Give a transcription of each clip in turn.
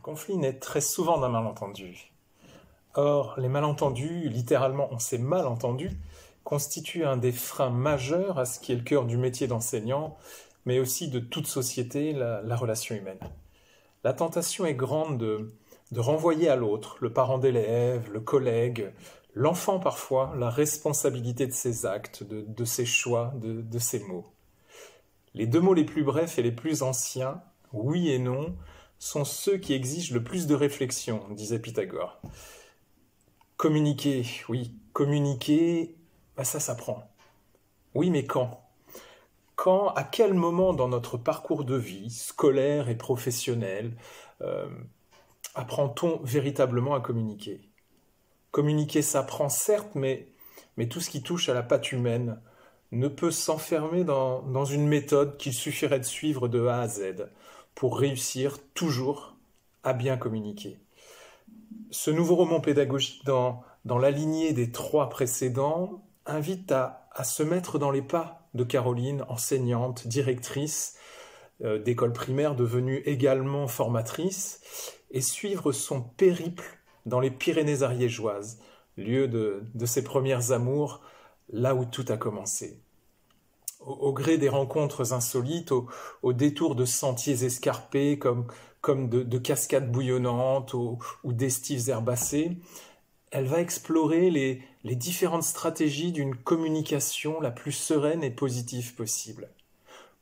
Conflit naît très souvent d'un malentendu. Or, les malentendus, littéralement on s'est mal entendu, constituent un des freins majeurs à ce qui est le cœur du métier d'enseignant, mais aussi de toute société, la relation humaine. La tentation est grande de renvoyer à l'autre, le parent d'élève, le collègue, l'enfant parfois, la responsabilité de ses actes, de ses choix, de ses mots. Les deux mots les plus brefs et les plus anciens, oui et non, sont ceux qui exigent le plus de réflexion, disait Pythagore. Communiquer, oui, communiquer, ça s'apprend. Oui, mais quand ? Quand, à quel moment dans notre parcours de vie, scolaire et professionnel, apprend-on véritablement à communiquer ? Communiquer s'apprend certes, mais tout ce qui touche à la patte humaine ne peut s'enfermer dans une méthode qu'il suffirait de suivre de A à Z pour réussir toujours à bien communiquer. Ce nouveau roman pédagogique, dans la lignée des 3 précédents, invite à se mettre dans les pas de Caroline, enseignante, directrice d'école primaire devenue également formatrice, et suivre son périple dans les Pyrénées ariégeoises, lieu de ses premières amours, là où tout a commencé. Au gré des rencontres insolites, au détour de sentiers escarpés comme de cascades bouillonnantes ou d'estives herbacées, elle va explorer les différentes stratégies d'une communication la plus sereine et positive possible.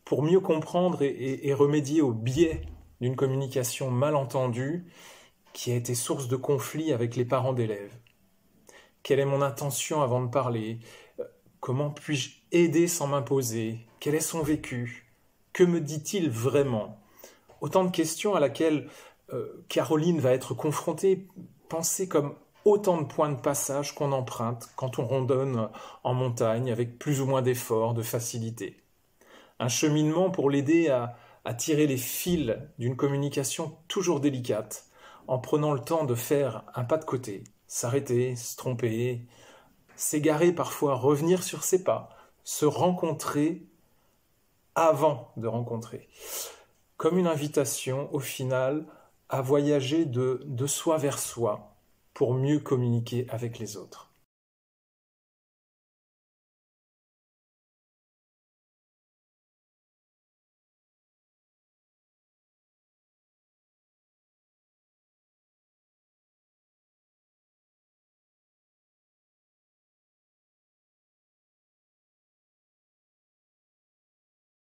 Pour mieux comprendre et remédier au biais d'une communication mal entendue qui a été source de conflits avec les parents d'élèves. Quelle est mon intention avant de parler ? Comment puis-je aider sans m'imposer ? Quel est son vécu ? Que me dit-il vraiment ? Autant de questions à laquelle Caroline va être confrontée, pensées comme autant de points de passage qu'on emprunte quand on randonne en montagne avec plus ou moins d'effort, de facilité. Un cheminement pour l'aider à tirer les fils d'une communication toujours délicate, en prenant le temps de faire un pas de côté, s'arrêter, se tromper, s'égarer parfois, revenir sur ses pas, se rencontrer avant de rencontrer. Comme une invitation, au final, à voyager de soi vers soi pour mieux communiquer avec les autres.